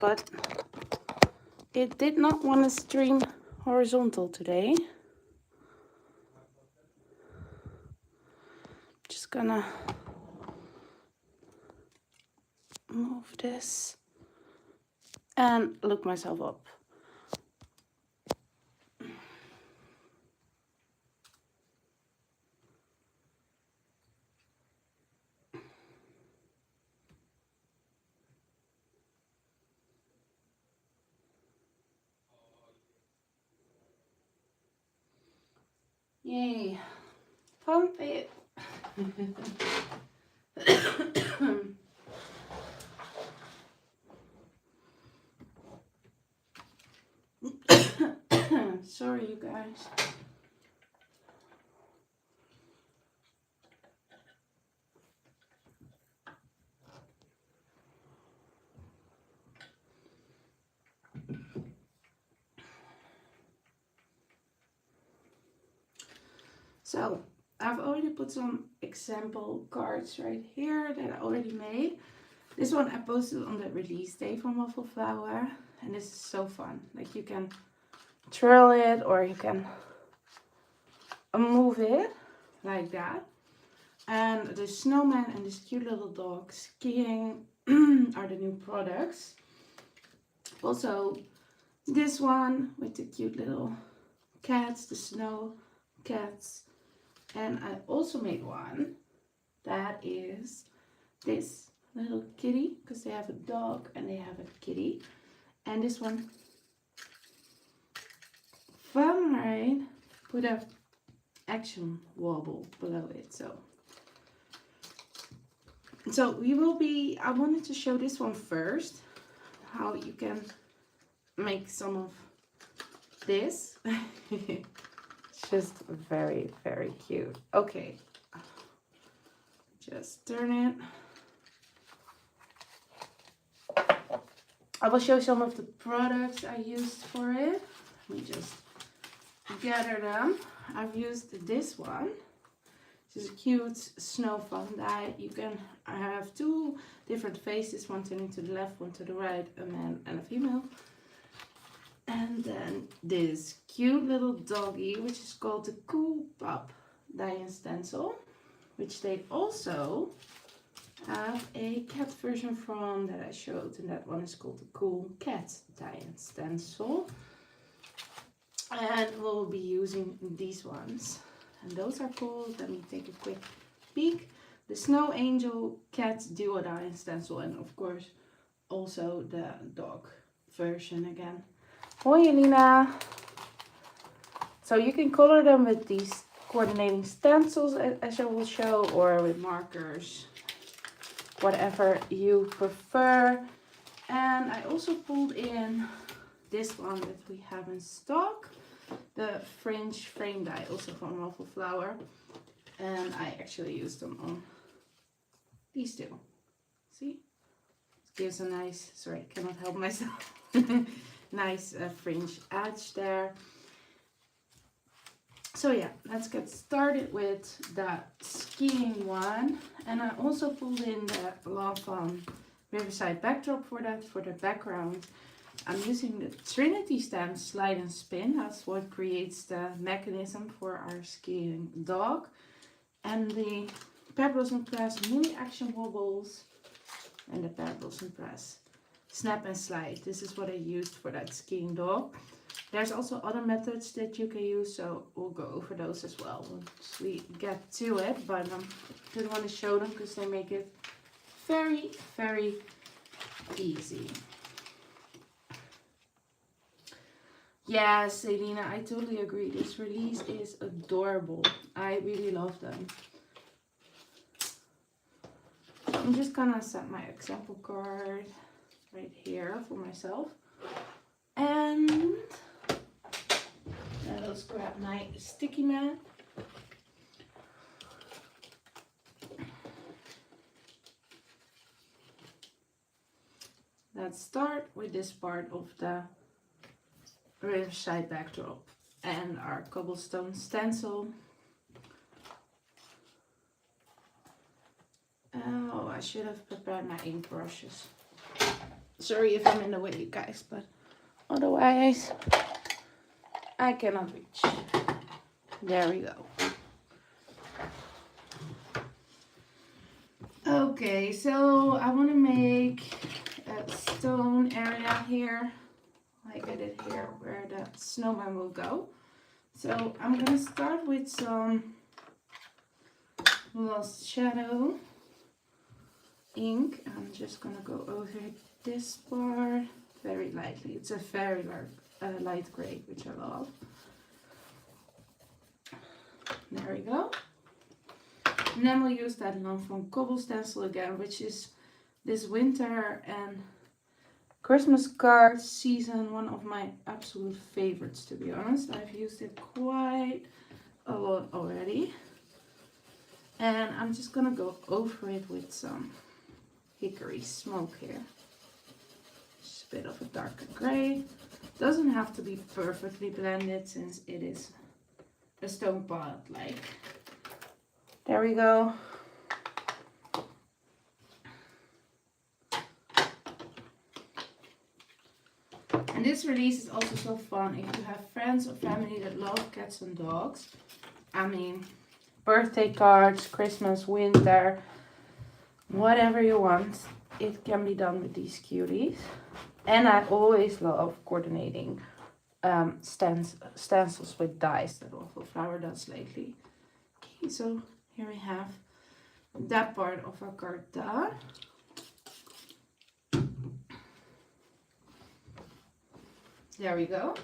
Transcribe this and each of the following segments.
but it did not want to stream horizontal today. Just gonna move this and look myself up. Yay. Pump it. Sorry, you guys. So I've already put some example cards right here that I already made. This one I posted on the release day from Waffle Flower, and this is so fun. Like, you can twirl it or you can move it like that. And the snowman and this cute little dog skiing are the new products. Also this one with the cute little cats, the snow cats. And I also made one that is this little kitty, because they have a dog and they have a kitty. And this one, fun, right? Put a action wobble below it. So we will be, I wanted to show this one first, how you can make some of this. It's just very, very cute. Okay, just turn it. I will show some of the products I used for it. Let me just gather them. I've used this one. This is a cute snow fun die. You can have two different faces, one turning to the left, one to the right, a man and a female. And then this cute little doggy, which is called the Cool Pup die and stencil, which they also have a cat version from that I showed, and that one is called the Cool Cat die and stencil. And we'll be using these ones. And those are cool. Let me take a quick peek. The Snow Angel Cat Duo die and stencil, and of course also the dog version again. Hoi Elina! So you can color them with these coordinating stencils as I will show, or with markers, whatever you prefer. And I also pulled in this one that we have in stock, the Fringe frame die, also from Waffle Flower, and I actually used them on these two. See, it gives a nice, sorry, I cannot help myself, nice fringe edge there. So yeah, let's get started with the skiing one. And I also pulled in the Love Fun Riverside backdrop for that, for the background. I'm using the Trinity stamp slide and spin. That's what creates the mechanism for our skiing dog. And the Pebbles and Press mini action wobbles and the Pebbles and Press snap and slide. This is what I used for that skiing dog. There's also other methods that you can use, so we'll go over those as well once we get to it. But I didn't want to show them because they make it very, very easy. Yes, Selena, I totally agree. This release is adorable. I really love them. I'm just gonna set my example card right here for myself. And let's grab my sticky mat. Let's start with this part of the Riverside backdrop and our cobblestone stencil. Oh, I should have prepared my ink brushes. Sorry if I'm in the way, you guys, but otherwise I cannot reach. There we go. Okay, so I want to make a stone area here, like I did here, where the snowman will go. So I'm gonna start with some Lost Shadow ink. I'm just gonna go over this part very lightly. It's a very light gray, which I love. There we go. And then we'll use that one from Cobble Stencil again, which is this winter and Christmas card season, one of my absolute favorites, to be honest. I've used it quite a lot already. And I'm just gonna go over it with some hickory smoke here. Just a bit of a darker gray. Doesn't have to be perfectly blended since it is a stone pot, like. There we go. And this release is also so fun if you have friends or family that love cats and dogs. I mean, birthday cards, Christmas, winter, whatever you want, it can be done with these cuties. And I always love coordinating stencils with dies that Waffle Flower does lately. Okay, so here we have that part of our card done. There we go.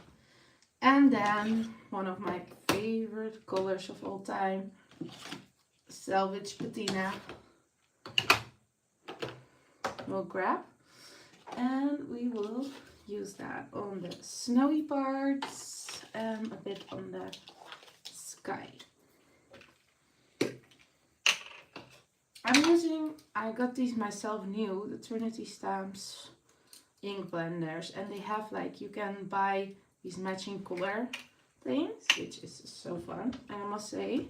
And then one of my favorite colors of all time, Salvage Patina. We'll grab and we will use that on the snowy parts and a bit on the sky. I got these myself new, the Trinity Stamps ink blenders, and they have like, you can buy these matching color things, which is so fun. And I must say,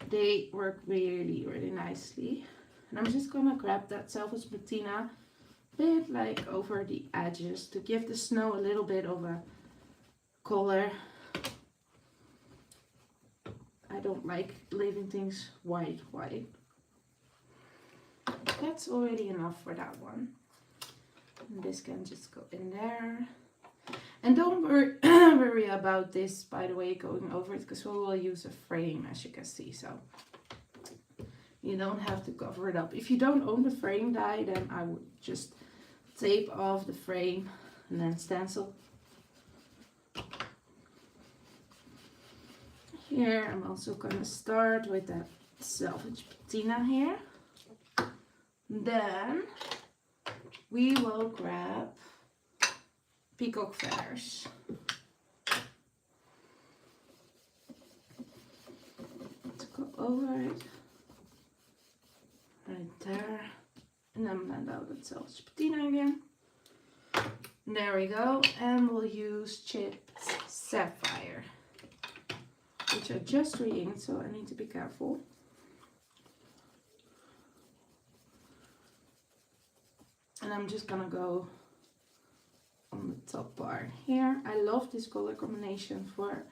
they work really, really nicely. And I'm just gonna grab that Salvage Patina a bit like over the edges to give the snow a little bit of a color. I don't like leaving things white. That's already enough for that one. And this can just go in there. And don't worry about this, by the way, going over it, because we will use a frame, as you can see. So you don't have to cover it up. If you don't own the frame die, then I would just tape off the frame and then stencil. Here I'm also going to start with that Salvage Patina here. Then we will grab peacock feathers. Let's go over it. Right there. And then blend out that Salvage Patina again. There we go. And we'll use Chipped Sapphire, which I just re-inked, so I need to be careful. And I'm just gonna go on the top part here. I love this color combination for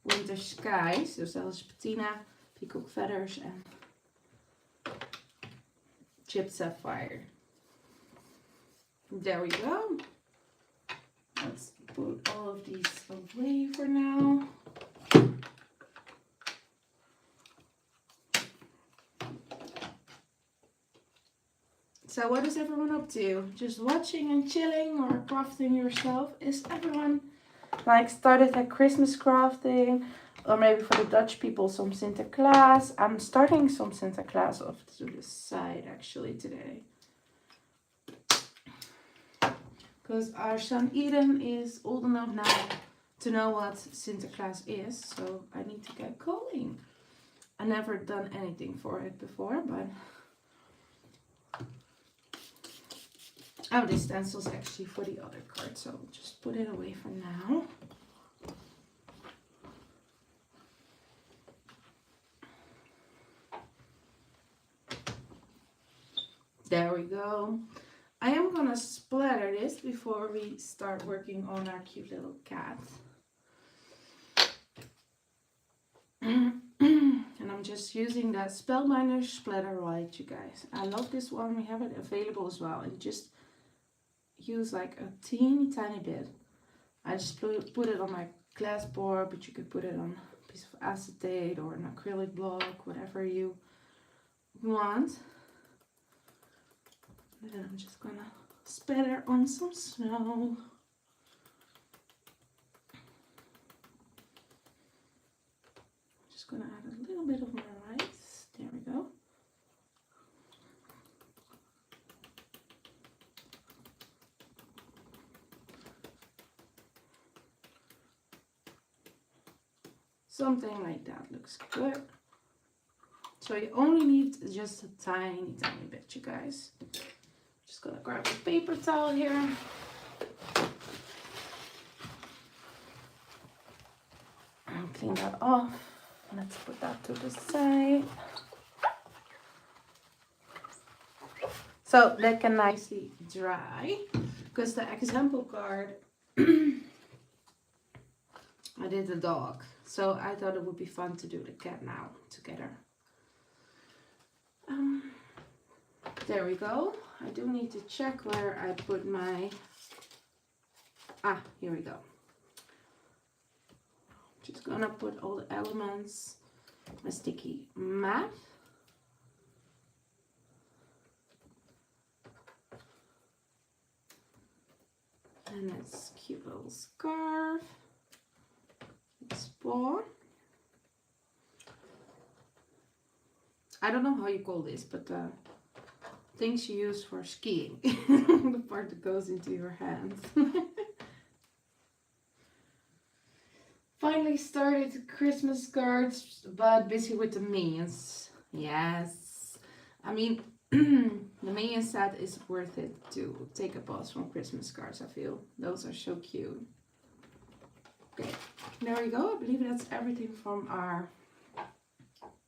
winter skies. So Salvage Patina, peacock feathers, and Chipped Sapphire. There we go. Let's put all of these away for now. So what is everyone up to? Just watching and chilling or crafting yourself? Is everyone like started at Christmas crafting? Or maybe for the Dutch people some Sinterklaas? I'm starting some Sinterklaas off to the side actually today. Because our son Eden is old enough now to know what Sinterklaas is. So I need to get going. I never done anything for it before, but... Oh, this stencil's actually for the other card, so I'll just put it away for now. There we go. I am gonna splatter this before we start working on our cute little cat. And I'm just using that Spellbinder Splatter White, you guys. I love this one. We have it available as well. And just use like a teeny tiny bit. I just put it on my glass board, but you could put it on a piece of acetate or an acrylic block, whatever you want. And then I'm just gonna spatter on some snow. Just gonna add a little bit of my rice. There we go. Something like that looks good. So you only need just a tiny, tiny bit, you guys. Just gonna grab a paper towel here. And clean that off. Let's put that to the side. So that can nicely dry. Because the example card, I did the dog. So I thought it would be fun to do the cat now together. There we go. I do need to check where I put my... here we go. Just gonna put all the elements, my sticky mat. And it's cute little scarf. It's paw. I don't know how you call this, but things you use for skiing. The part that goes into your hands. Finally started Christmas cards, but busy with the minions. Yes. I mean, the minion set is worth it to take a pause from Christmas cards, I feel. Those are so cute. Okay, there we go. I believe that's everything from our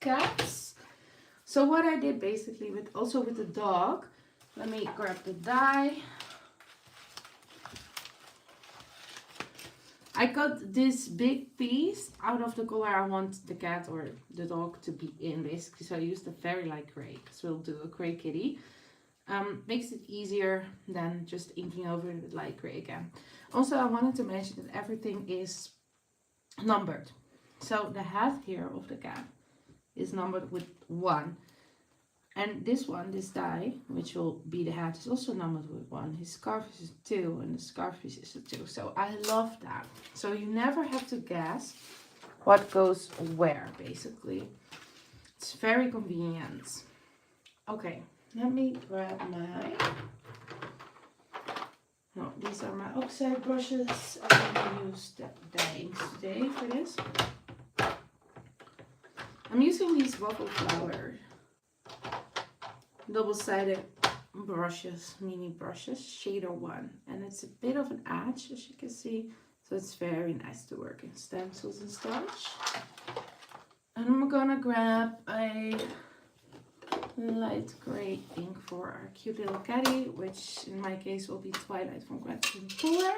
cats. So what I did basically with the dog, let me grab the die. I cut this big piece out of the color I want the cat or the dog to be in, basically. So I used a very light gray, because we'll do a gray kitty. Makes it easier than just inking over it with light gray again. Also, I wanted to mention that everything is numbered. So the head here of the cat is numbered with 1. And this one, this die, which will be the head, is also numbered with 1. His scarf is a 2 and the scarf is a 2. So I love that. So you never have to guess what goes where, basically. It's very convenient. Okay, let me grab my... No, these are my oxide brushes. I'm going to use the inks today for this. I'm using these waffle flower double-sided brushes, mini brushes, shader 1. And it's a bit of an edge, as you can see. So it's very nice to work in stencils and such. And I'm going to grab a light gray ink for our cute little caddy, which in my case will be Twilight from Gratitude Cooler.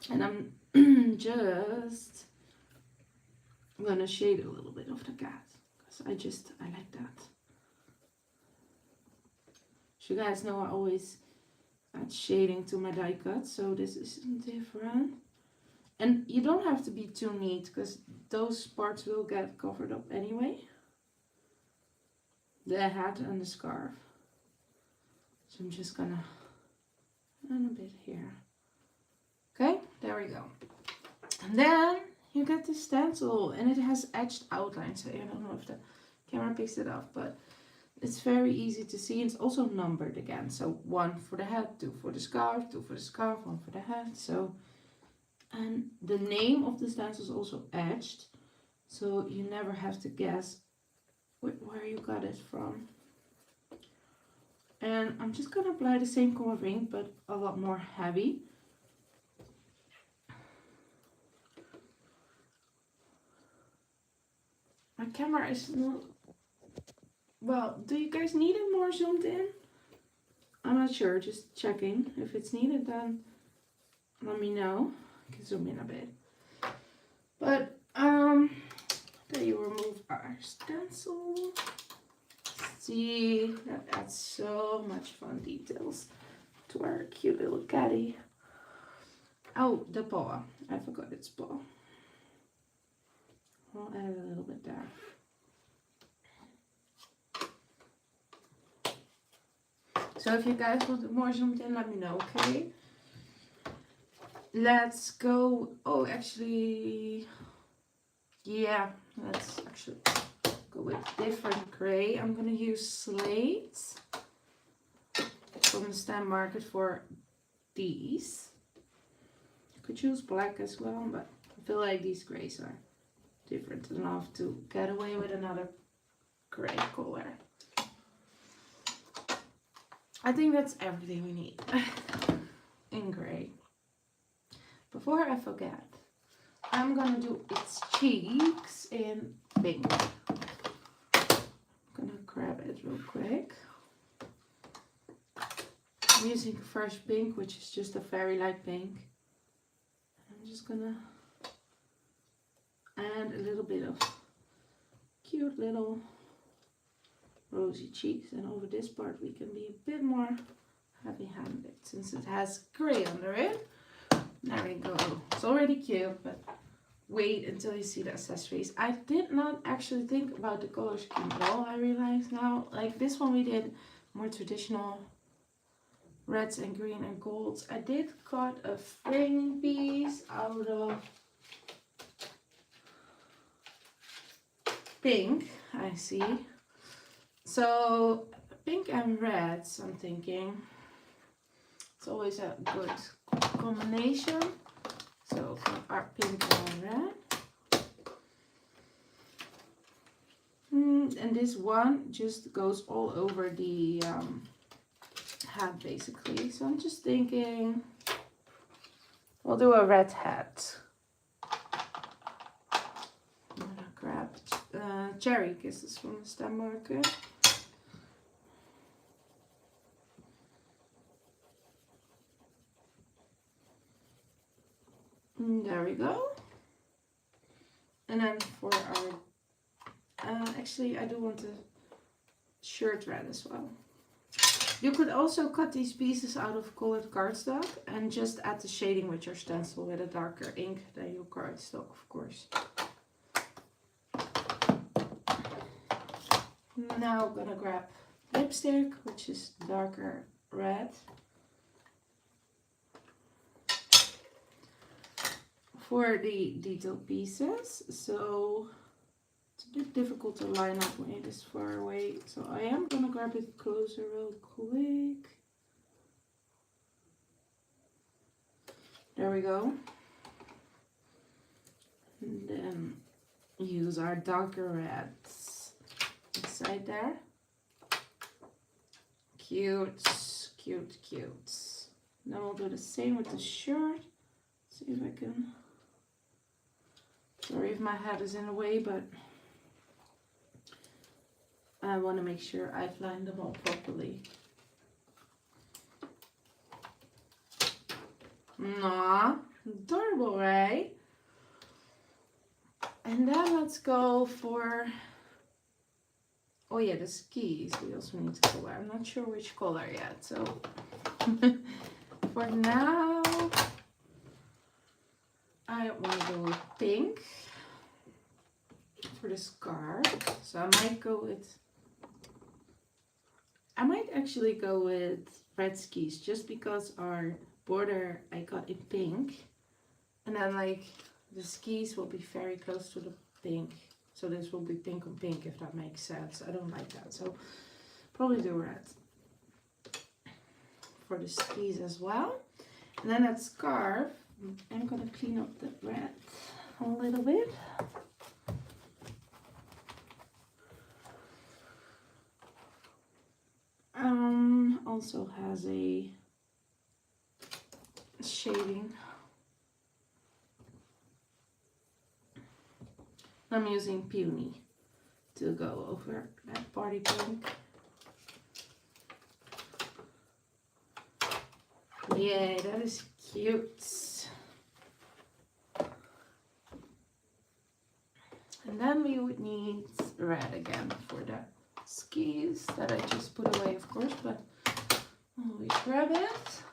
And I'm just gonna shade a little bit of the cat, because I like that. As you guys know, I always add shading to my die cut, so this is different. And you don't have to be too neat, because those parts will get covered up anyway. The hat and the scarf. So I'm just gonna add a bit here. Okay, there we go. And then you get this stencil, and it has etched outlines. So I don't know if the camera picks it up, but it's very easy to see. It's also numbered again. So 1 for the head, 2 for the scarf, 2 for the scarf, 1 for the head. So, and the name of the stencil is also etched, so you never have to guess where you got it from. And I'm just gonna apply the same color ink, but a lot more heavy. My camera is not Well, do you guys need it more zoomed in? I'm not sure, just checking. If it's needed, then let me know. I can zoom in a bit. But, then you remove our stencil. See, that adds so much fun details to our cute little caddy. Oh, the paw. I forgot its paw. I'll add a little bit there. So if you guys want more zoomed in, let me know, okay? Let's go. Oh, actually, yeah, let's actually go with different gray. I'm gonna use slate from the stamp market for these. You could choose black as well, but I feel like these grays are different enough to get away with another gray color. I think that's everything we need in gray. Before I forget, I'm gonna do its cheeks in pink. I'm gonna grab it real quick. I'm using Fresh Pink, which is just a very light pink. I'm just gonna add a little bit of cute little rosy cheeks, and over this part we can be a bit more heavy-handed since it has gray under it. There we go. It's already cute, but wait until you see the accessories. I did not actually think about the color scheme at all. I realize now, like this one we did more traditional reds and green and golds. I did cut a framing piece out of pink, I see. So pink and reds, I'm thinking it's always a good combination. So our pink and red. And this one just goes all over the hat basically. So I'm just thinking we'll do a red hat. I'm gonna grab Cherry Kisses from the stamp market. There we go. And then for our, actually I do want a shirt red as well. You could also cut these pieces out of colored cardstock and just add the shading with your stencil with a darker ink than your cardstock, of course. Now I'm gonna grab lipstick, which is darker red. For the detailed pieces, so it's a bit difficult to line up when it is far away. So I am gonna grab it closer real quick. There we go. And then use our darker reds inside there. Cute, cute, cute. Then we'll do the same with the shirt. See if I can. Sorry if my head is in the way, but I want to make sure I've lined them all properly. Aww, adorable, right? And then let's go for, oh yeah, the skis. We also need to color. I'm not sure which color yet, so for now, I want to go with pink for the scarf. So I might actually go with red skis just because our border I got in pink. And then like the skis will be very close to the pink. So this will be pink on pink, if that makes sense. I don't like that. So probably do red for the skis as well. And then that scarf, I'm gonna clean up the red a little bit. Also has a shading. I'm using Peony to go over that party pink. Yay, that is cute. And then we would need red again for the skis that I just put away, of course, but always grab it.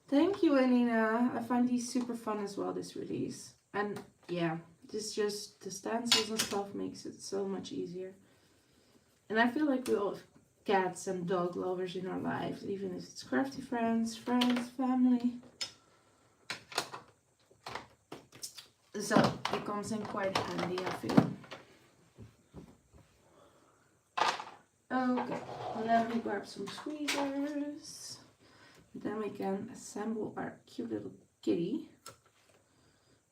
Thank you, Elena. I find these super fun as well, this release. And yeah, this just, the stencils and stuff makes it so much easier. And I feel like we all have cats and dog lovers in our lives, even if it's crafty friends, family. So it comes in quite handy, I feel. Okay, let me grab some tweezers. Then we can assemble our cute little kitty.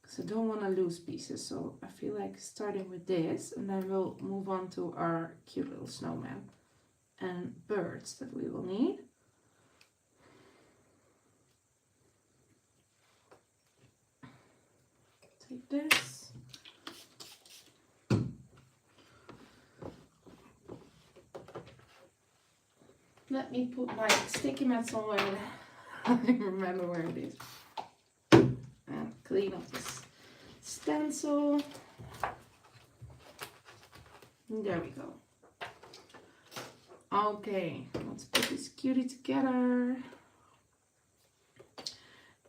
Because I don't want to lose pieces, so I feel like starting with this, and then we'll move on to our cute little snowman and birds that we will need. Take this. Let me put my sticky mat somewhere. I remember where it is. And clean up this stencil. There we go. Okay, let's put this cutie together.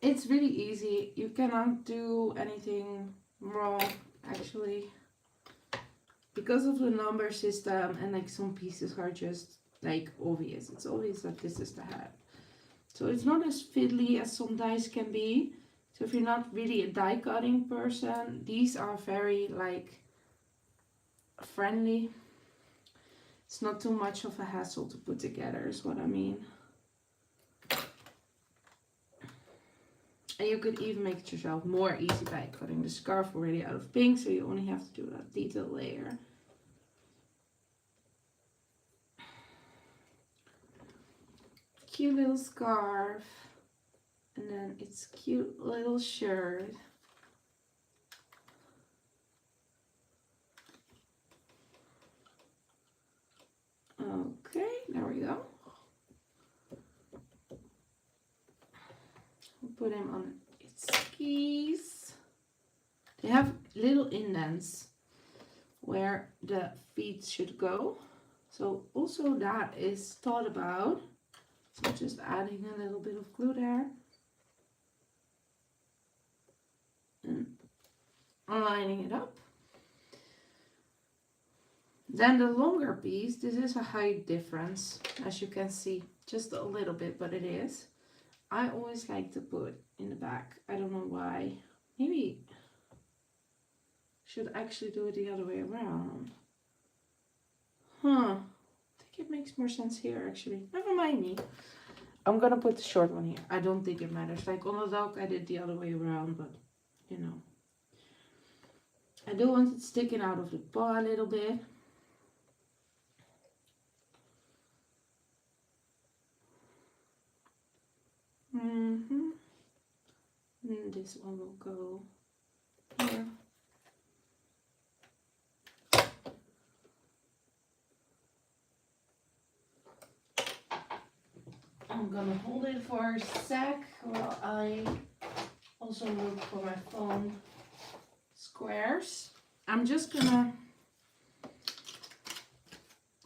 It's really easy. You cannot do anything wrong, actually. Because of the number system, and like some pieces are just like obvious. It's obvious that this is the head. So it's not as fiddly as some dies can be. So if you're not really a die cutting person, these are very like friendly. It's not too much of a hassle to put together is what I mean. And you could even make it yourself more easy by cutting the scarf already out of pink, so you only have to do that detail layer. Cute little scarf, and then its cute little shirt. Okay, there we go. We'll put him on its skis. They have little indents where the feet should go. So also that is thought about. So just adding a little bit of glue there. And aligning it up. Then the longer piece, this is a height difference, as you can see, just a little bit, but it is. I always like to put in the back. I don't know why. Maybe I should actually do it the other way around. Huh. I think it makes more sense here, actually. Never mind me. I'm gonna put the short one here. I don't think it matters. Like on the dog, I did the other way around, but you know. I do want it sticking out of the paw a little bit. And this one will go here. I'm gonna hold it for a sec while I also look for my foam squares. I'm just gonna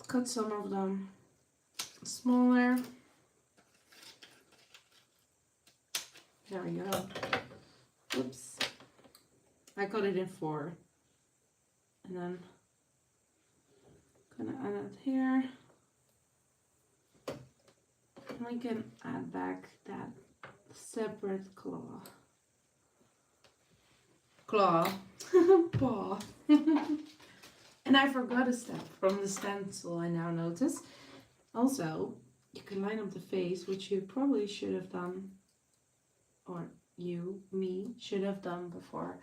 cut some of them smaller. There we go. Oops. I cut it in 4. And then gonna add it here. And we can add back that separate claw. Paw. And I forgot a step from the stencil, I now notice. Also, you can line up the face, which you probably should have done, or me, should have done before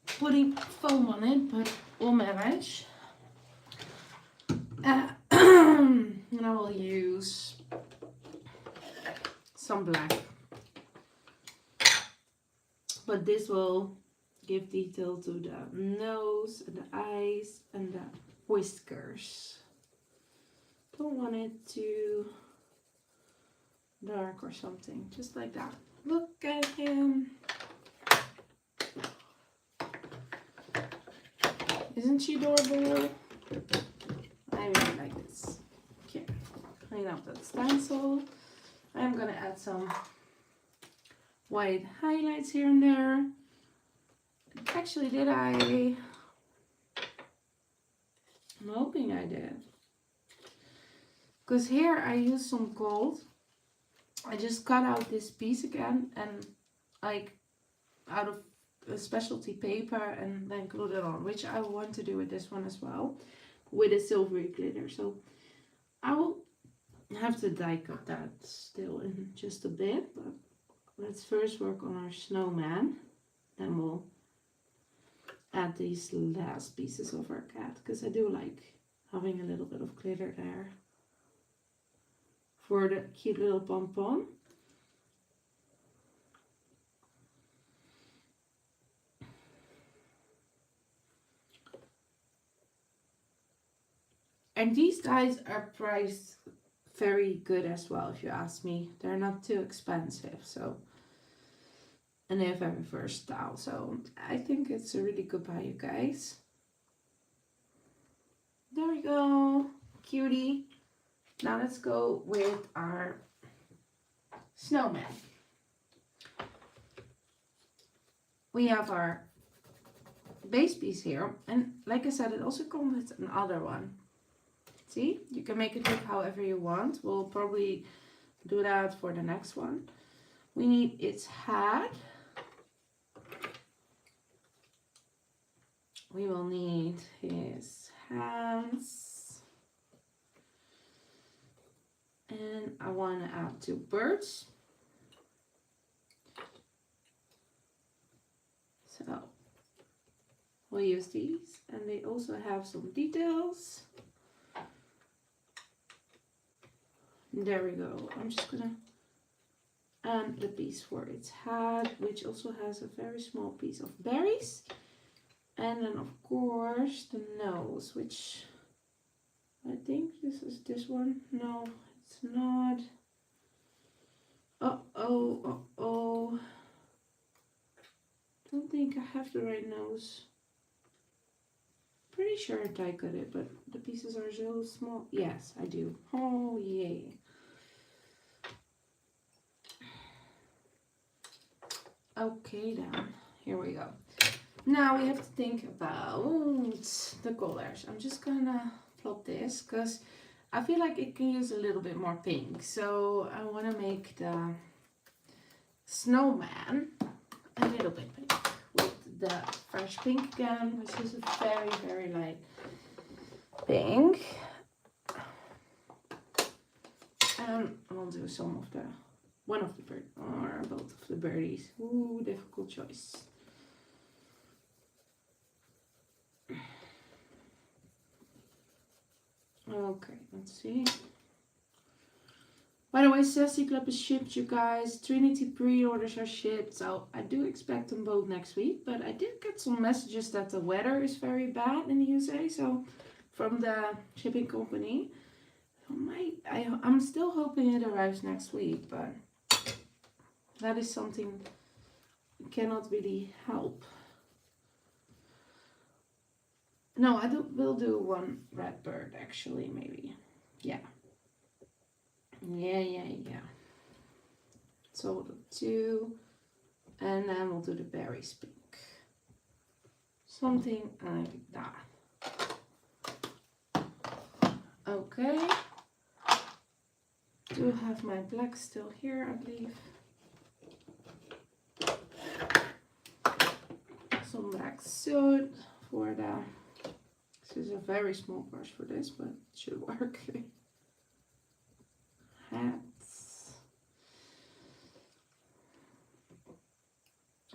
putting foam on it, but we'll manage. And I will use some black. But this will give detail to the nose and the eyes and the whiskers. Don't want it too dark or something, just like that. Look at him. Isn't she adorable? I really like this. Okay, clean up that stencil. I'm gonna add some white highlights here and there. Actually, did I? I'm hoping I did. Because here I used some gold. I just cut out this piece again and like out of a specialty paper and then glued it on, which I want to do with this one as well, with a silvery glitter. So I will have to die cut that still in just a bit, but let's first work on our snowman. Then we'll add these last pieces of our cat, because I do like having a little bit of glitter there for the cute little pom-pom. And these dies are priced very good as well, if you ask me. They're not too expensive, so, and they're very versatile, so I think it's a really good buy, you guys. There we go, cutie. Now let's go with our snowman. We have our base piece here, and like I said, it also comes with another one. See, you can make it look however you want. We'll probably do that for the next one. We need its head. We will need his hands. And I want to add 2 birds. So we'll use these, and they also have some details. There we go. I'm just gonna add the piece for its head, which also has a very small piece of berries. And then of course the nose, which I think this is this one. No, it's not. Uh-oh. Don't think I have the right nose. Pretty sure I cut it, but the pieces are so small. Yes, I do. Oh, yay. Okay, then. Here we go. Now we have to think about the colors. I'm just gonna plot this because I feel like it can use a little bit more pink. So I want to make the snowman a little bit pink with the fresh pink again, which is a very, very light pink. And I'll do some of the, one of the bird or both of the birdies. Ooh, difficult choice. Okay, let's see. By the way, Sassy Club is shipped, you guys. Trinity pre-orders are shipped, so I do expect them both next week. But I did get some messages that the weather is very bad in the USA, so from the shipping company. I'm still hoping it arrives next week, but that is something I cannot really help. No, will do one red bird actually, maybe. Yeah. So we'll do 2, and then we'll do the berries pink. Something like that. Okay. Do have my black still here, I believe. Some black soot for the. This is a very small brush for this, but it should work. Hats.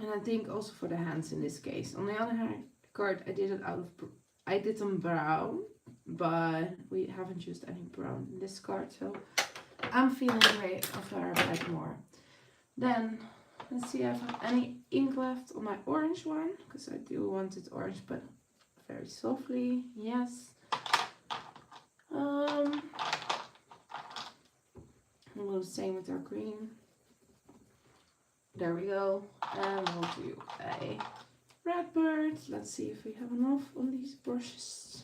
And I think also for the hands in this case. On the other hand, card I did them brown, but we haven't used any brown in this card, so I'm feeling great of our black more. Then Let's see if I have any ink left on my orange one, because I do want it orange, but very softly. Yes. We'll do the same with our green. There we go. And we'll do a red bird. Let's see if we have enough on these brushes.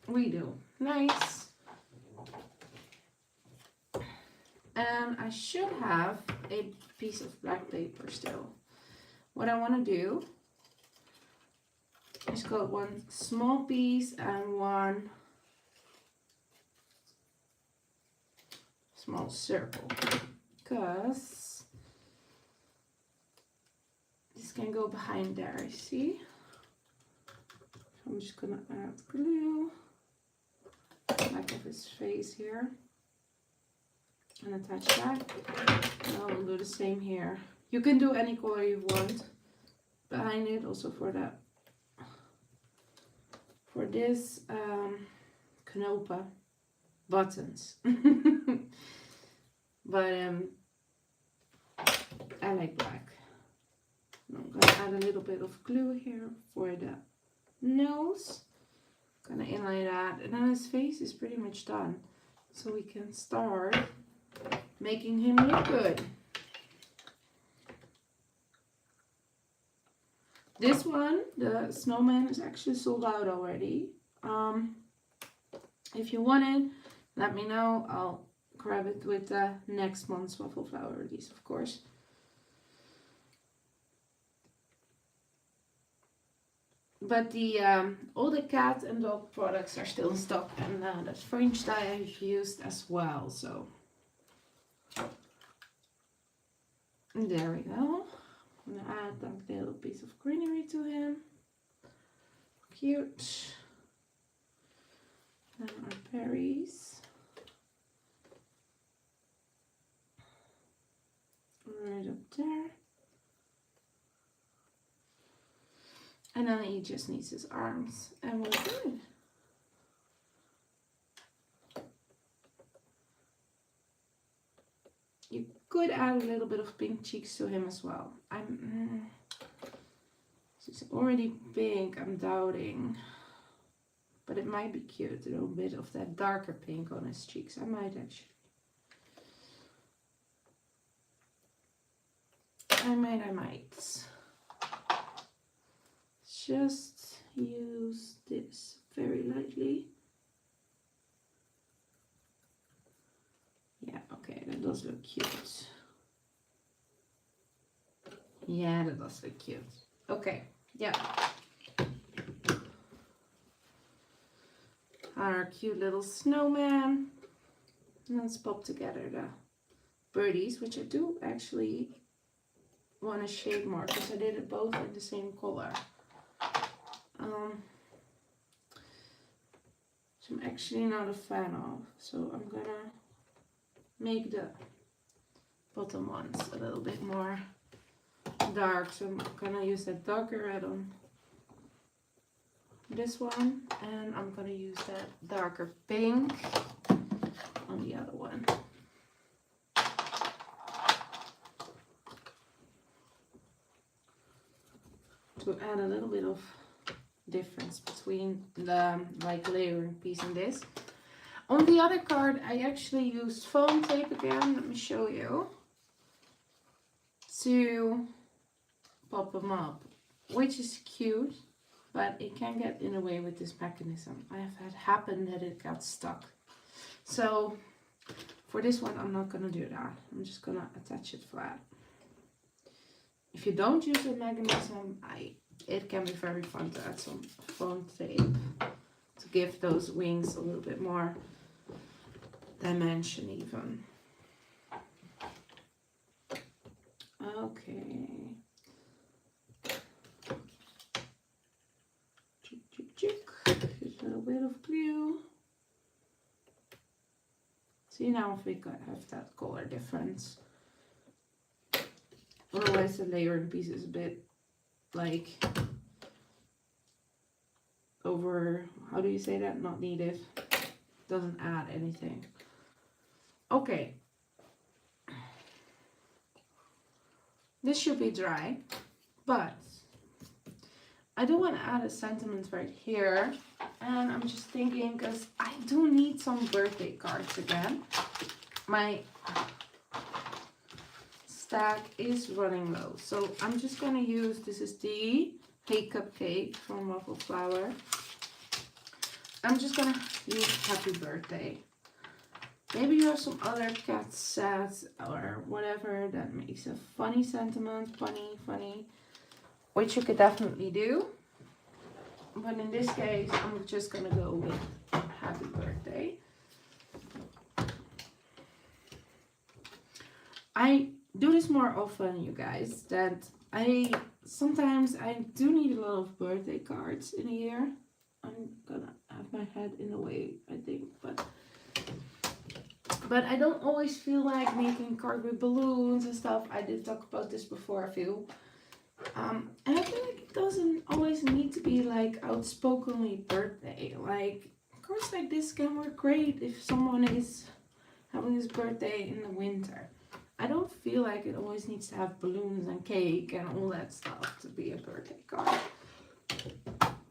We do. Nice. And I should have a piece of black paper still. What I want to do is got one small piece and one small circle, because this can go behind there, I see. So I'm just gonna add glue, back of his face here, and attach that. And I'll do the same here. You can do any color you want behind it, also for that. For this knopen buttons. But I like black. I'm gonna add a little bit of glue here for the nose. Gonna inlay that, and then his face is pretty much done. So we can start making him look good. This one, the snowman, is actually sold out already. If you want it, let me know. I'll grab it with the next month's waffle flower release, of course. But the all the cat and dog products are still in stock, and that French dye I've used as well. So there we go. I'm gonna add that little piece of greenery to him. Cute. And our berries. Right up there. And then he just needs his arms, and we're good. You could add a little bit of pink cheeks to him as well. He's already pink, I'm doubting. But it might be cute, a little bit of that darker pink on his cheeks. I might actually. I might. Just use this very lightly. Yeah, okay, that does look cute. Yeah, that does look cute. Okay, yeah. Our cute little snowman. Let's pop together the birdies, which I do actually want to shade more because I did it both in the same color. Which I'm actually not a fan of. So I'm gonna make the bottom ones a little bit more dark. So I'm gonna use that darker red on this one, and I'm gonna use that darker pink on the other one. To add a little bit of difference between the like layering piece and this. On the other card I actually used foam tape again, let me show you, to pop them up, which is cute, but it can get in the way with this mechanism. I have had happen that it got stuck. So for this one I'm not gonna do that. I'm just gonna attach it flat. If you don't use a mechanism, it can be very fun to add some foam tape to give those wings a little bit more dimension even. Okay. Just a little bit of glue. See, now if we have that color difference. Otherwise the layering piece is a bit like over, how do you say that? Not needed. Doesn't add anything. Okay. This should be dry, but I do want to add a sentiment right here. And I'm just thinking, because I do need some birthday cards again. My stack is running low. So I'm just going to use, this is the Hey Cupcake from Waffle Flower. I'm just going to use Happy Birthday. Maybe you have some other cat sets or whatever that makes a funny sentiment, funny, which you could definitely do. But in this case, I'm just gonna go with Happy Birthday. I do this more often, you guys, that sometimes I do need a lot of birthday cards in a year. I'm gonna have my head in the way, I think, but I don't always feel like making card with balloons and stuff. I did talk about this before, I feel. And I feel like it doesn't always need to be like outspokenly birthday. Like, cards like this can work great if someone is having his birthday in the winter. I don't feel like it always needs to have balloons and cake and all that stuff to be a birthday card.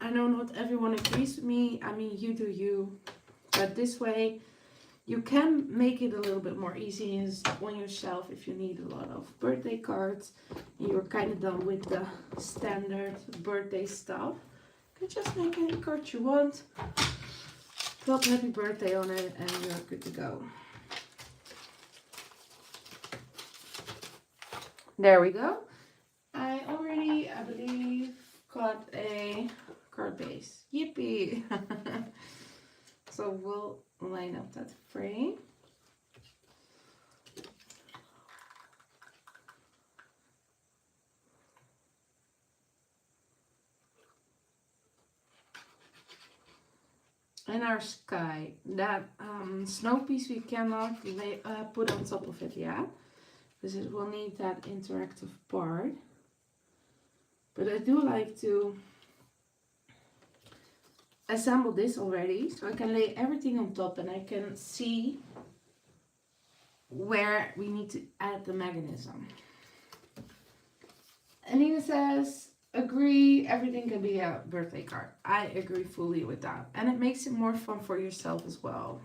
I know not everyone agrees with me. I mean, you do you. But this way, you can make it a little bit more easy on yourself if you need a lot of birthday cards and you're kind of done with the standard birthday stuff. You can just make any card you want, plop happy birthday on it, and you're good to go. There we go. I already, I believe, got a card base. Yippee! So we'll line up that frame. And our sky, that snow piece we cannot put on top of it yet, because it will need that interactive part. But I do like to assemble this already, so I can lay everything on top and I can see where we need to add the mechanism. Anina says, agree, everything can be a birthday card. I agree fully with that. And it makes it more fun for yourself as well.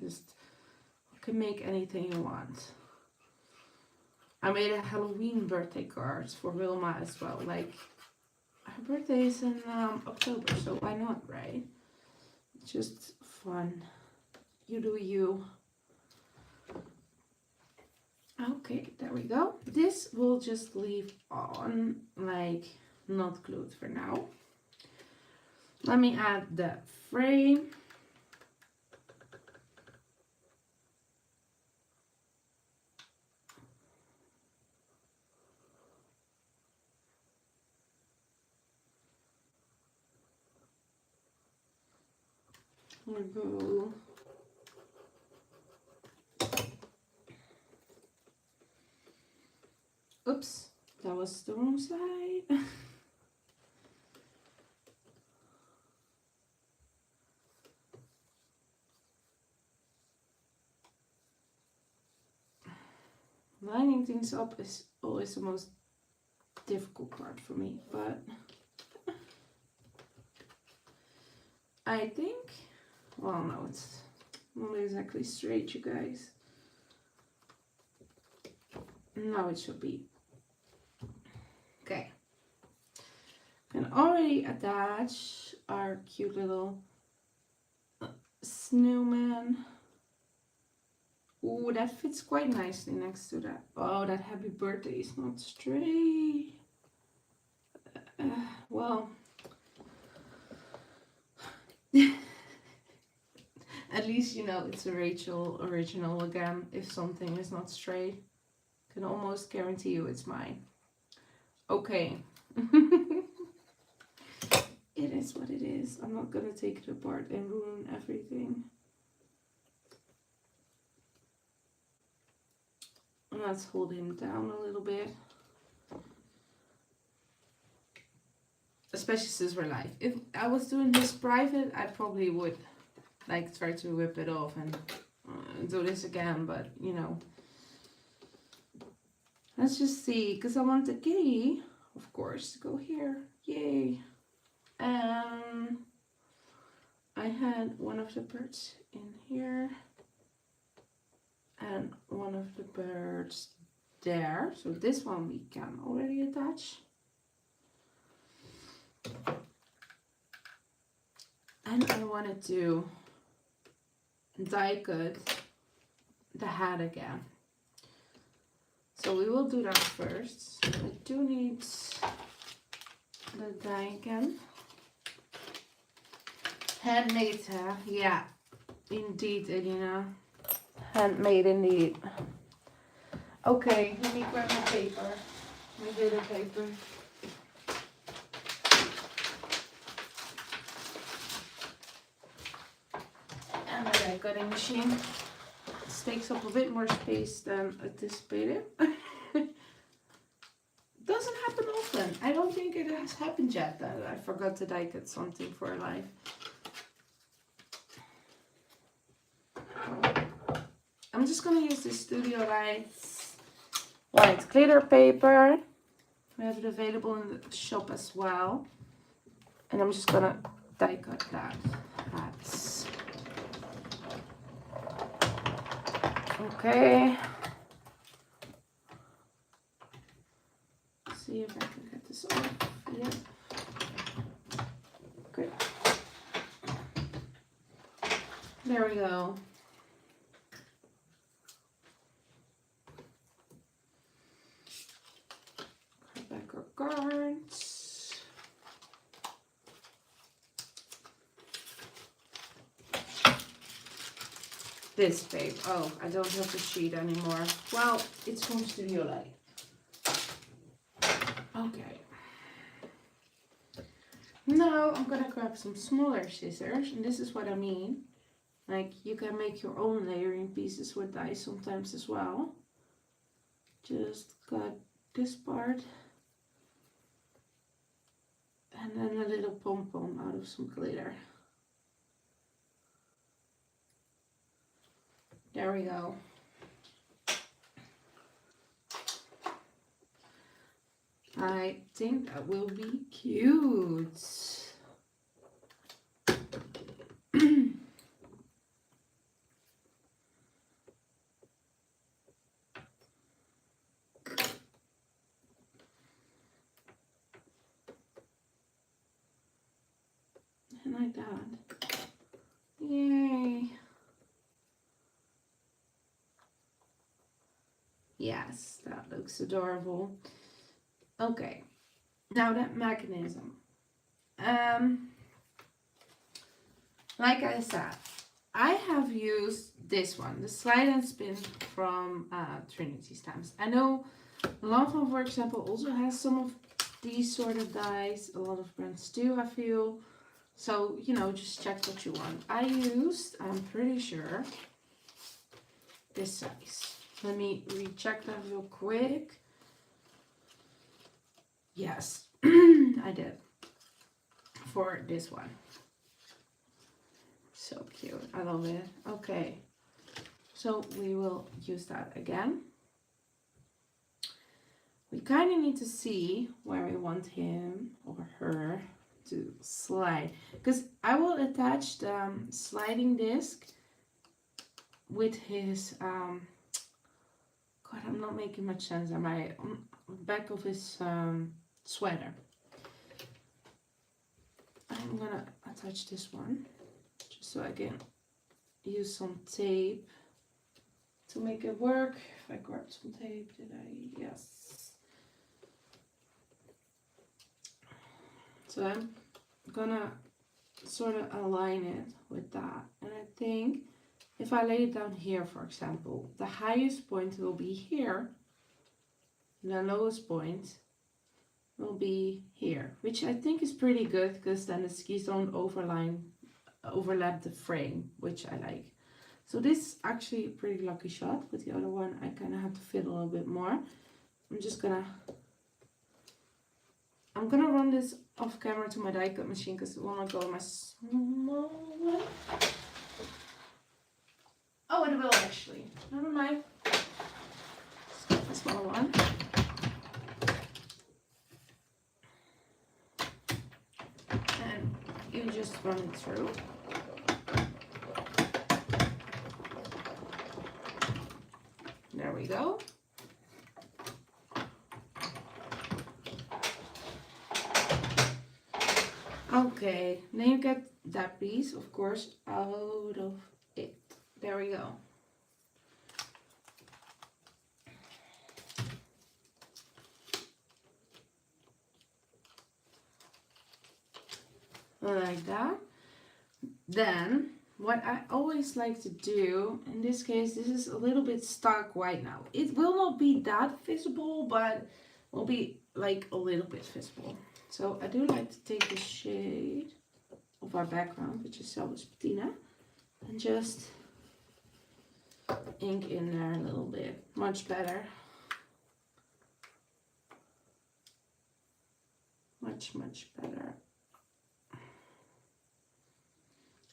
Just, you can make anything you want. I made a Halloween birthday card for Wilma as well. Like, her birthday is in October, so why not, right? It's just fun. You do you. Okay, there we go. This we'll just leave on, like, not glued for now. Let me add the frame. We'll go. Oops, that was the wrong side. Lining things up is always the most difficult part for me, but I think, well, no, it's not exactly straight, you guys. Now it should be. Okay. Can already attach our cute little snowman. Ooh, that fits quite nicely next to that. Oh, that happy birthday is not straight. Well, at least you know it's a Rachel original again. If something is not straight, I can almost guarantee you it's mine. Okay. It is what it is. I'm not gonna take it apart and ruin everything. Let's hold him down a little bit. Especially since we're live. If I was doing this private, I probably would like try to rip it off and do this again, but you know, let's just see, because I want the kitty, of course, to go here. Yay. I had one of the birds in here and one of the birds there. So this one we can already attach. And I wanted to die cut the hat again. So we will do that first. I do need the die again. Handmade, yeah, indeed, Elena. Handmade indeed. Okay, let me grab my paper, my glitter paper. And my die cutting machine. This takes up a bit more space than anticipated. Doesn't happen often. I don't think it has happened yet that I forgot to die cut something for life. I'm just gonna use this Studio Lights white glitter paper. We have it available in the shop as well. And I'm just gonna die cut that. Okay. See if I can get this off. Yeah. Good. There we go. Cut back our cards. This paper. Oh, I don't have the sheet anymore. Well, it's from Studio Light. Okay. Now I'm gonna grab some smaller scissors, and this is what I mean. Like, you can make your own layering pieces with dies sometimes as well. Just cut this part. And then a little pom-pom out of some glitter. There we go. I think that will be cute. And like that. Yay. Yes, that looks adorable. Okay, now that mechanism. Like I said, I have used this one, the slide and spin from Trinity Stamps. I know Lanvin, for example, also has some of these sort of dies. A lot of brands do, I feel. So, you know, just check what you want. I used, I'm pretty sure, this size. Let me recheck that real quick. Yes, I did. For this one. So cute. I love it. Okay. So we will use that again. We kind of need to see where we want him or her to slide. Because I will attach the sliding disc with his... God, I'm not making much sense. Am I on the back of his sweater? I'm gonna attach this one just so I can use some tape to make it work. If I grabbed some tape, did I? Yes. So I'm gonna sort of align it with that, and I think if I lay it down here, for example, the highest point will be here, and the lowest point will be here, which I think is pretty good because then the skis don't overlap the frame, which I like. So this is actually a pretty lucky shot. With the other one, I kind of have to fiddle a little bit more. I'm gonna run this off camera to my die cut machine because it will not go in my small one. Oh, it run it through. There we go. Okay, then you get that piece, of course, out of it. There we go. Like that. Then what I always like to do, in this case, this is a little bit stark white now. It will not be that visible, but will be like a little bit visible. So I do like to take the shade of our background, which is Selva's Patina, and just ink in there a little bit. Much better. Much better.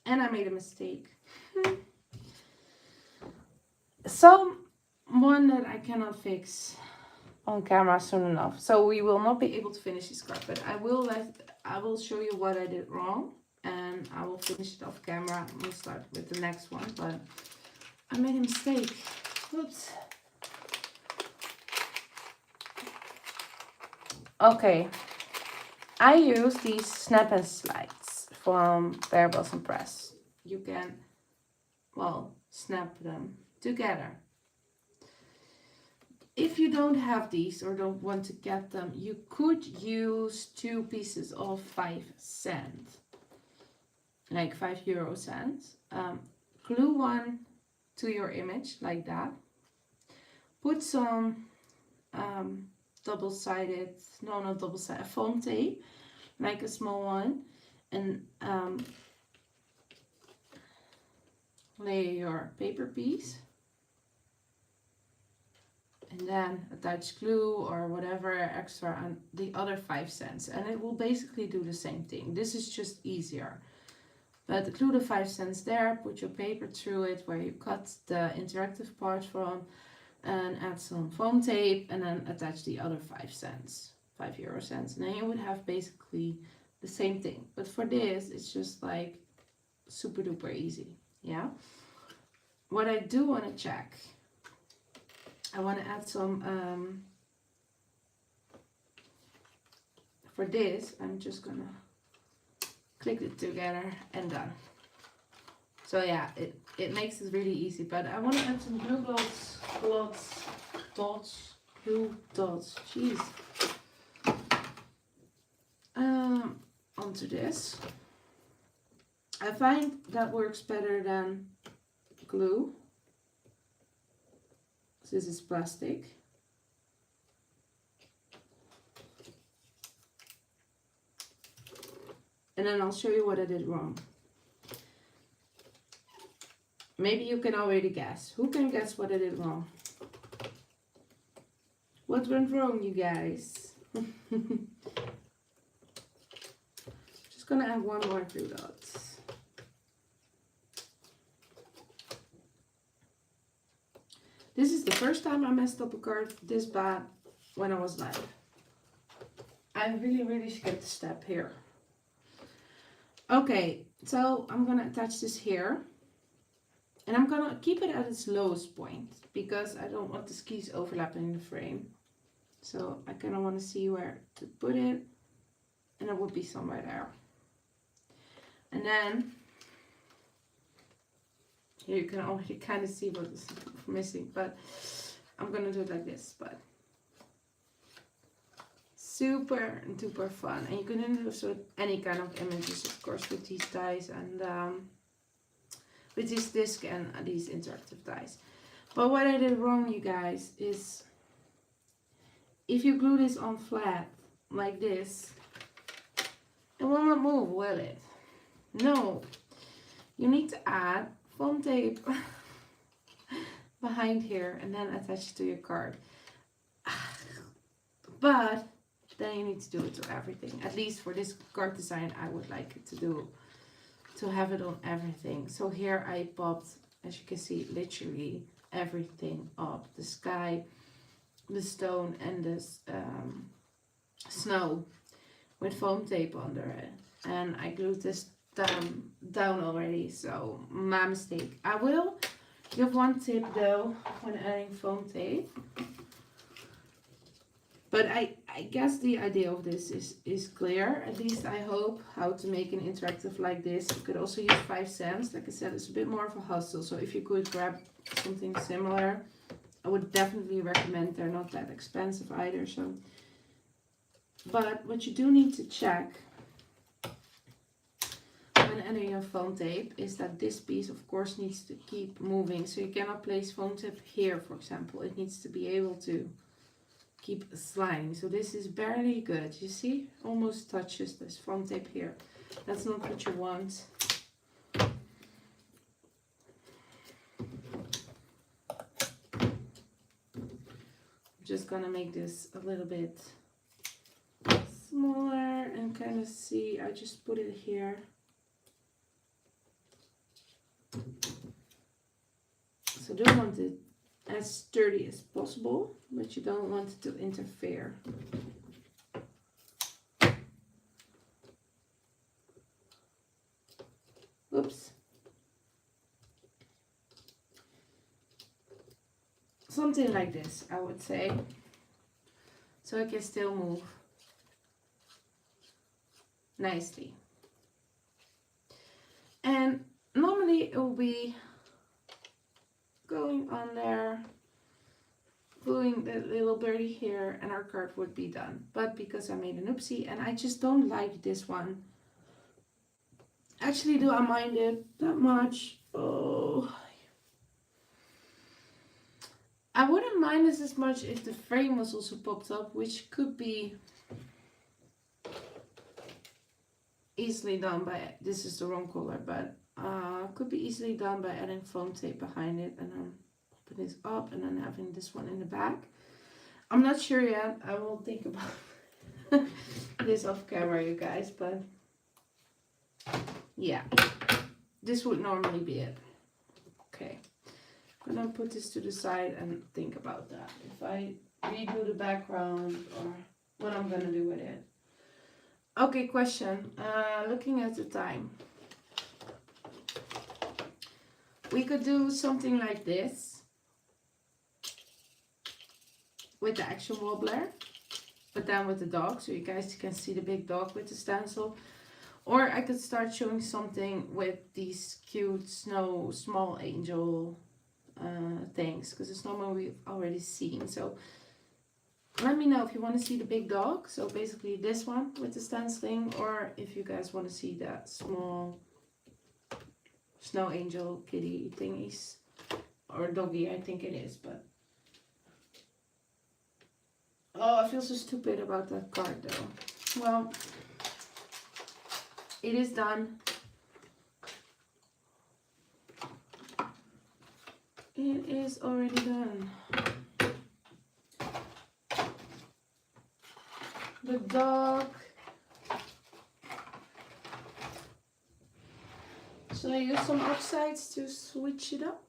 And I made a mistake. One that I cannot fix on camera soon enough. So we will not be able to finish this card, but I will show you what I did wrong, and I will finish it off camera. We'll start with the next one, but I made a mistake. Oops. Okay. I use these snap and slides from Bear and Press. You can, well, snap them together. If you don't have these or don't want to get them, you could use 2 pieces of 5 cents, like 5 cents. Glue one to your image like that. Put some double-sided, no, not double-sided, foam tape, like a small one, and lay your paper piece. And then attach glue or whatever extra on the other 5 cents. And it will basically do the same thing. This is just easier. But glue the 5 cents there, put your paper through it where you cut the interactive part from, and add some foam tape, and then attach the other 5 cents, 5 euro cents. And then you would have basically the same thing. But for this, it's just like super duper easy. Yeah. What I do want to check, I want to add some, for this, I'm just gonna click it together and done. So yeah, it makes it really easy, but I want to add some glue dots, jeez, onto this. I find that works better than glue. This is plastic. And then I'll show you what I did wrong. Maybe you can already guess. Who can guess what I did wrong? What went wrong, you guys? Just gonna add one more glue dot. This is the first time I messed up a card this bad when I was live. I really skipped a step here. Okay, so I'm gonna attach this here. And I'm gonna keep it at its lowest point because I don't want the skis overlapping in the frame. So I kinda wanna see where to put it. And it would be somewhere there. And then here you can already kind of see what is missing, but I'm gonna do it like this, but super duper fun. And you can do this with any kind of images, of course, with these dies and with this disc and these interactive dies. But what I did wrong, you guys, is if you glue this on flat like this, it will not move, will it? No, you need to add foam tape behind here and then attach it to your card. But then you need to do it to everything. At least for this card design, I would like it to have it on everything. So here I popped, as you can see, literally everything up. The sky, the stone, and this snow with foam tape under it. And I glued this down already, so my mistake. I will give one tip though when adding foam tape. But I guess the idea of this is clear. At least I hope how to make an interactive like this. You could also use 5 cents. Like I said, it's a bit more of a hustle. So if you could grab something similar, I would definitely recommend. They're not that expensive either. So, but what you do need to check when adding your foam tape is that this piece of course needs to keep moving. So you cannot place foam tape here, for example. It needs to be able to keep sliding. So this is barely good. You see, almost touches this foam tape here. That's not what you want. I'm just gonna make this a little bit smaller and kind of see. I just put it here. So don't want it as sturdy as possible, but you don't want it to interfere. Oops. Something like this, I would say. So it can still move nicely. And normally it will be going on there, gluing the little birdie here, and our card would be done. But because I made an oopsie and I just don't like this one. Actually, do I mind it that much? Oh, I wouldn't mind this as much if the frame was also popped up, which could be easily done by, this is the wrong color, but could be easily done by adding foam tape behind it and then open this up and then having this one in the back. I'm not sure yet. I will think about this off camera, you guys, but yeah, this would normally be it. Okay, I'm gonna put this to the side and think about that. If I redo the background or what I'm gonna do with it. Okay, question. Looking at the time. We could do something like this with the action wobbler, but then with the dog, so you guys can see the big dog with the stencil. Or I could start showing something with these cute snow small angel things, because it's not one we've already seen. So let me know if you want to see the big dog, so basically this one with the stenciling, or if you guys want to see that small snow angel kitty thingies, or doggy, I think it is. But oh, I feel so stupid about that card though. Well, it is done. It is already done. The dog. Shall I use some offsides to switch it up?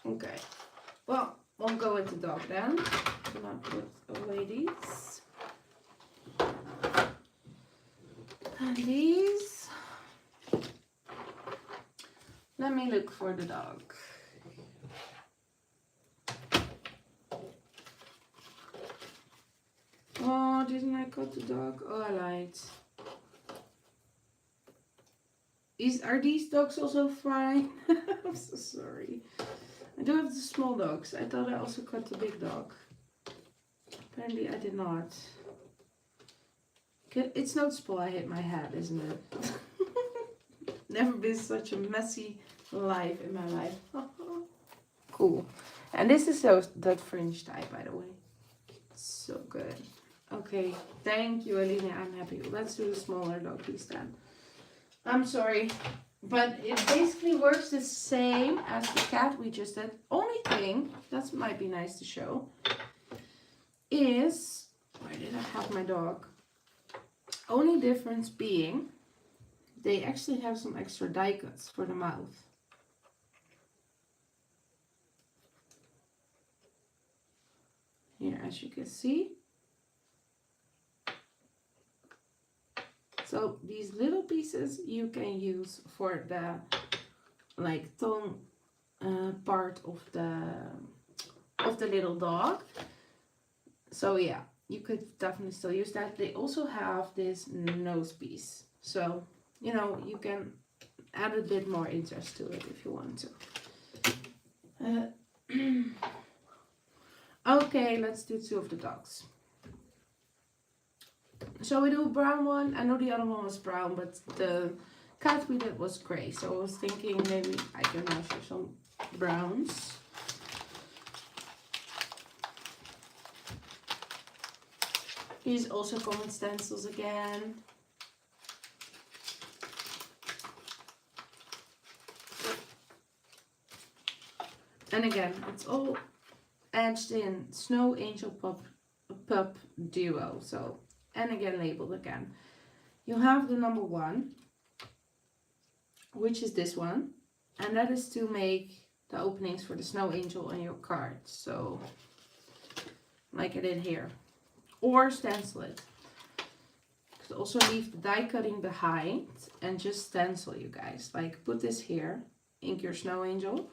Okay. Well, we'll go with the dog then. I'm gonna put away these. And these. Let me look for the dog. Oh, didn't I cut the dog? Oh, I lied. Are these dogs also fine? I'm so sorry. I do have the small dogs. I thought I also cut the big dog. Apparently I did not. It's noticeable I hit my head, isn't it? Never been such a messy life in my life. Cool. And this is that fringe tie, by the way. So good. Okay, thank you, Aline. I'm happy. Let's do the smaller dog piece then. I'm sorry, but it basically works the same as the cat we just did. Only thing, that might be nice to show, is, where did I have my dog? Only difference being, they actually have some extra die cuts for the mouth. Here, as you can see. So these little pieces you can use for the like tongue part of the little dog. So yeah, you could definitely still use that. They also have this nose piece, so you know, you can add a bit more interest to it if you want to. Okay, let's do two of the dogs. Shall we do a brown one? I know the other one was brown, but the cat we did was gray, so I was thinking maybe I can measure some browns. These also come in stencils again. And again, it's all edged in Snow Angel Pup Duo. So, and again labeled again. You have the number 1, which is this one, and that is to make the openings for the Snow Angel on your card. So, like I did here, or stencil it. You could also leave the die cutting behind and just stencil, you guys. Like put this here, ink your Snow Angel.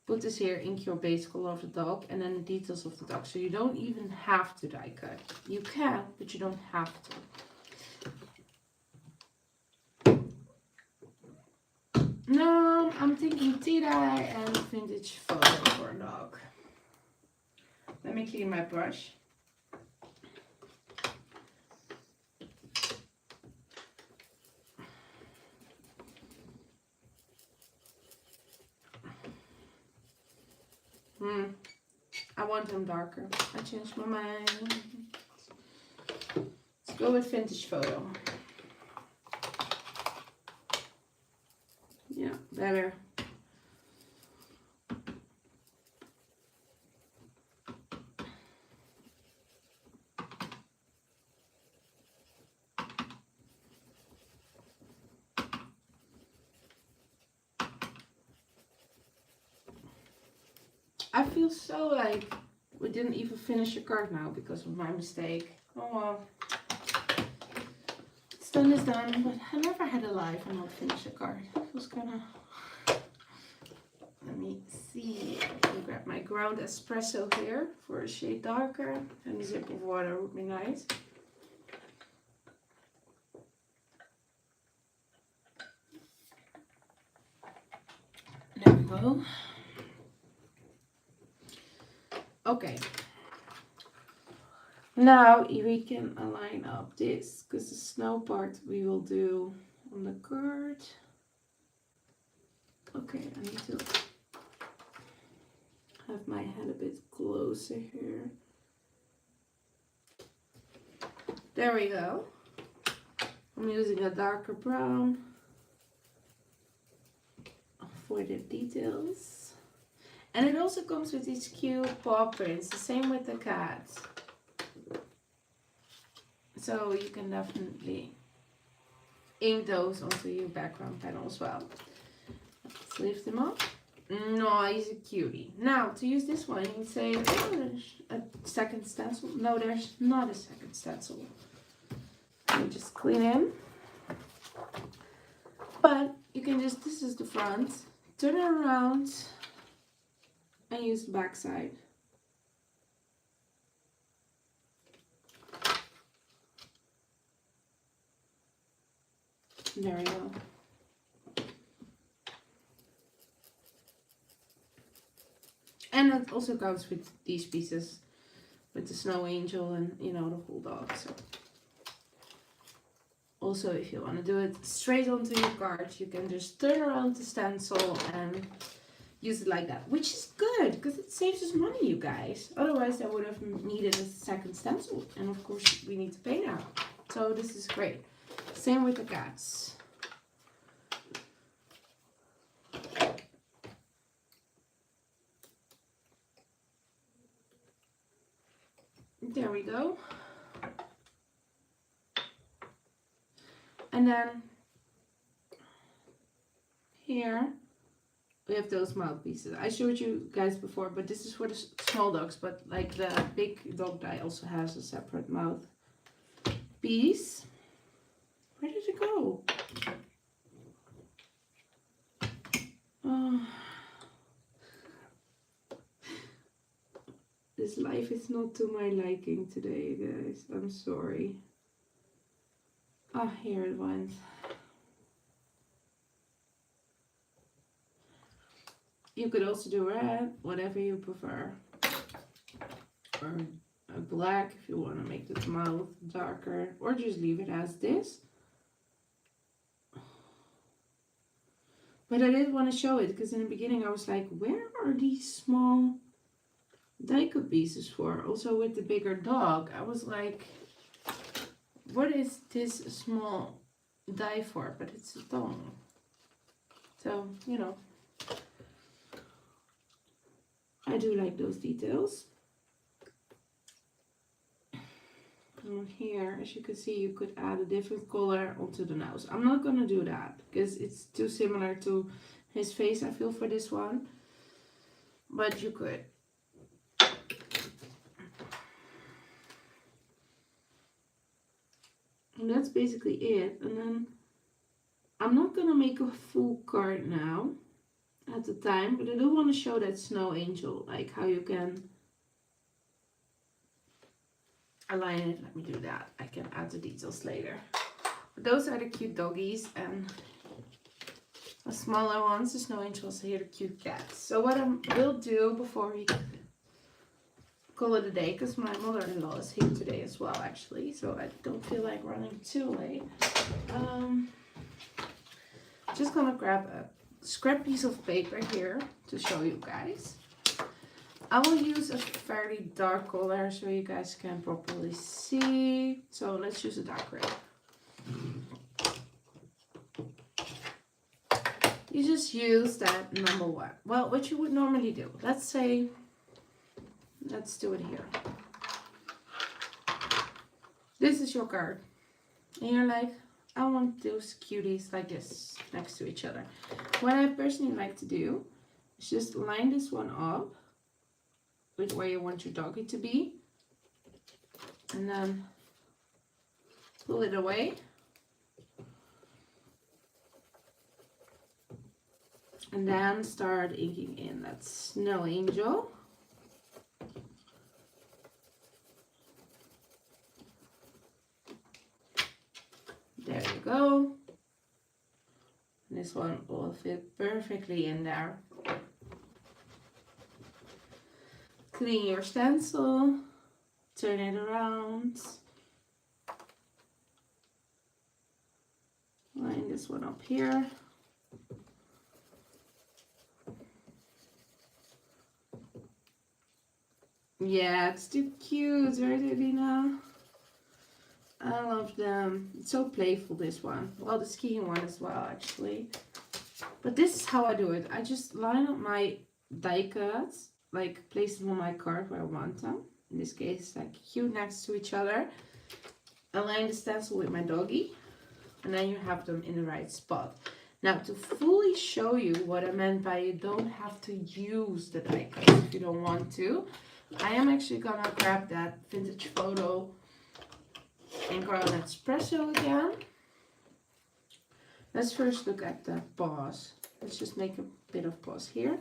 Put this here, ink your base color of the dog, and then the details of the dog. So you don't even have to die cut. You can, but you don't have to. No, I'm thinking tie-dye and vintage photo for a dog. Let me clean my brush. I want them darker. I changed my mind. Let's go with vintage photo. Yeah, better. I feel so like we didn't even finish the card now because of my mistake. Oh well. It's done is done, but I never had a life and not finish a card. It was kinda... Let me see. I'll grab my ground espresso here for a shade darker. And a sip of water would be nice. There we go. Okay, now we can align up this, because the snow part we will do on the card. Okay, I need to have my head a bit closer here. There we go. I'm using a darker brown for the details. And it also comes with these cute paw prints, the same with the cat. So you can definitely ink those onto your background panel as well. Let's lift them up. No, he's a cutie. Now, to use this one, you can say, oh, there's a second stencil. No, there's not a second stencil. Let me just clean in. But you can just, this is the front, turn it around, and use the back side. There we go. And it also goes with these pieces, with the Snow Angel and, you know, the whole dog. So also, if you want to do it straight onto your card, you can just turn around the stencil and use it like that, which is good because it saves us money, you guys. Otherwise, I would have needed a second stencil, and of course, we need to pay now. So this is great. Same with the cats. There we go. And then here we have those mouthpieces. I showed you guys before, but this is for the small dogs, but like the big dog die also has a separate mouth piece. Where did show. This life is not to my liking today, guys. I'm sorry. Ah, here it went. You could also do red, whatever you prefer. Or a black if you want to make the mouth darker. Or just leave it as this. But I did want to show it because in the beginning I was like, where are these small die cut pieces for? Also with the bigger dog, I was like, what is this small die for? But it's a tongue. So, you know, I do like those details. And here, as you can see, you could add a different color onto the nose. I'm not going to do that because it's too similar to his face, I feel, for this one. But you could. And that's basically it. And then I'm not going to make a full card now at the time, but I do want to show that snow angel, like how you can align it. Let me do that. I can add the details later. But those are the cute doggies, and the smaller ones, the snow angels, here the cute cats. So what I will do before we call it a day, because my mother-in-law is here today as well, actually, so I don't feel like running too late. Just gonna grab a scrap piece of paper here to show you guys. I will use a fairly dark color so you guys can properly see. So let's use a dark gray. You just use that number 1. Well, what you would normally do, let's say, let's do it here. This is your card. And you're like, I want those cuties like this next to each other. What I personally like to do is just line this one up with where you want your doggy to be, and then pull it away, and then start inking in that snow angel. There you go. And this one will fit perfectly in there. Clean your stencil, turn it around, line this one up here. Yeah, it's too cute, right, Elena? I love them. It's so playful, this one. Well, the skiing one as well, actually. But this is how I do it. I just line up my die cuts, like place them on my card where I want them. In this case, like cute next to each other. Align the stencil with my doggy, and then you have them in the right spot. Now, to fully show you what I meant by you don't have to use the die cuts if you don't want to, I am actually gonna grab that vintage photo and grab an espresso again. Let's first look at the paws. Let's just make a bit of pause here.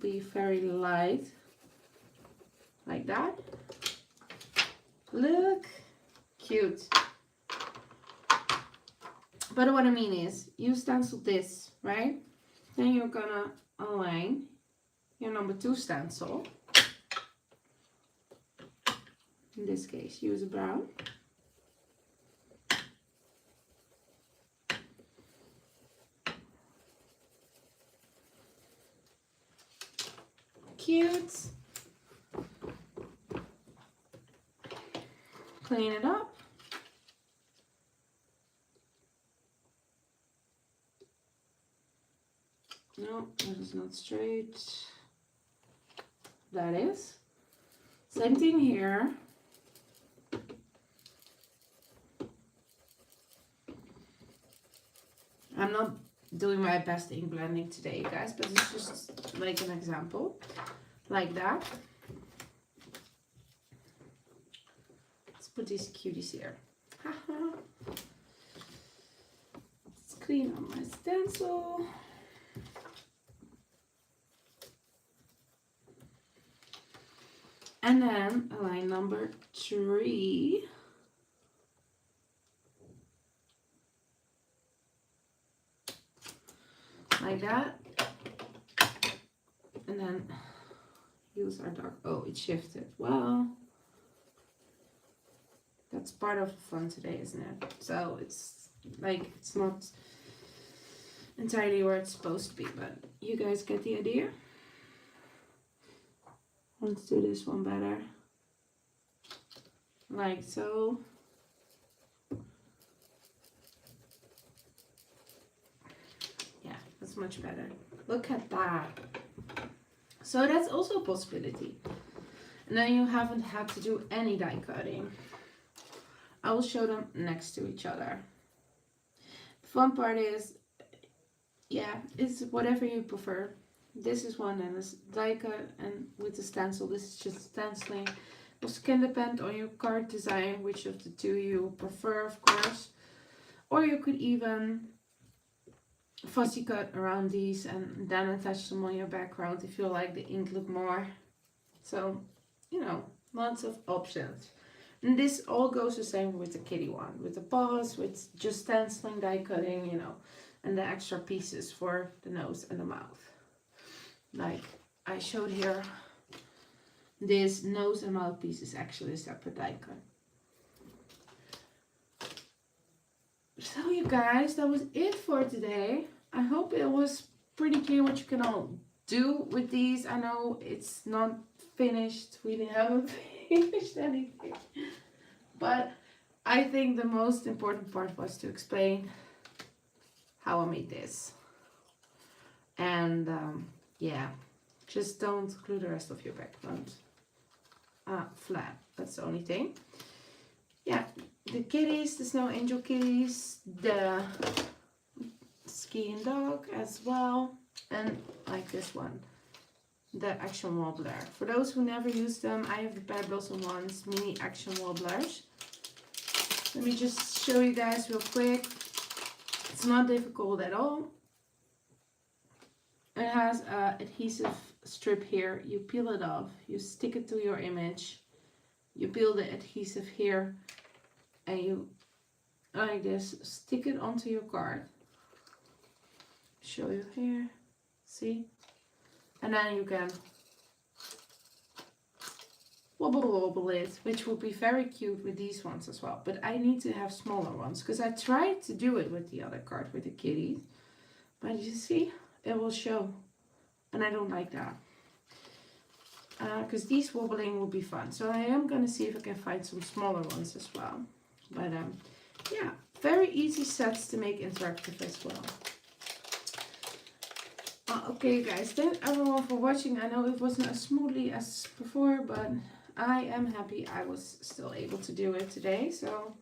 Be very light, like that. Look, cute. But what I mean is, you stencil this, right? Then you're gonna align your number 2 stencil. In this case, use a brown. Cute. Clean it up. No, that is not straight. That is. Same thing here. I'm not doing my best ink blending today, guys, but it's just like an example. Like that. Let's put these cuties here. clean up my stencil. And then line number 3. Like that. And then use our dark, oh, it shifted. Well, that's part of the fun today, isn't it? So it's like, it's not entirely where it's supposed to be, but you guys get the idea. Let's do this one better. Like so. Yeah, that's much better. Look at that. So that's also a possibility. And then you haven't had to do any die cutting. I will show them next to each other. The fun part is, yeah, it's whatever you prefer. This is one and it's die cut, and with the stencil, this is just stenciling. It can depend on your card design, which of the two you prefer, of course. Or you could even fussy cut around these and then attach them on your background if you like the ink look more. So, you know, lots of options. And this all goes the same with the kitty one, with the paws, with just stenciling, die cutting, you know, and the extra pieces for the nose and the mouth. Like I showed here, this nose and mouth piece is actually a separate die cut. So you guys, that was it for today. I hope it was pretty clear what you can all do with these. I know it's not finished. We haven't finished anything. But I think the most important part was to explain how I made this. And yeah, just don't glue the rest of your background flat. That's the only thing. Yeah, the kitties, the snow angel kitties, the skiing dog as well, and like this one, the action wobbler. For those who never use them, I have the Pear Blossom ones, mini action wobblers. Let me just show you guys real quick. It's not difficult at all. It has an adhesive strip here. You peel it off, you stick it to your image, you peel the adhesive here, and you, like this, stick it onto your card. Show you here, see? And then you can wobble it, which would be very cute with these ones as well. But I need to have smaller ones, because I tried to do it with the other card, with the kitties. But you see, it will show. And I don't like that. Because these wobbling will be fun. So I am going to see if I can find some smaller ones as well. But yeah, very easy sets to make interactive as well. Okay guys, thank everyone for watching. I know it wasn't as smoothly as before, but I am happy I was still able to do it today. So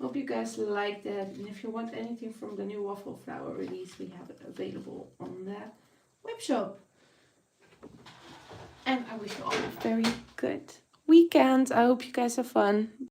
hope you guys liked it. And if you want anything from the new waffle flower release, we have it available on the web shop. And I wish you all a very good weekend. I hope you guys have fun.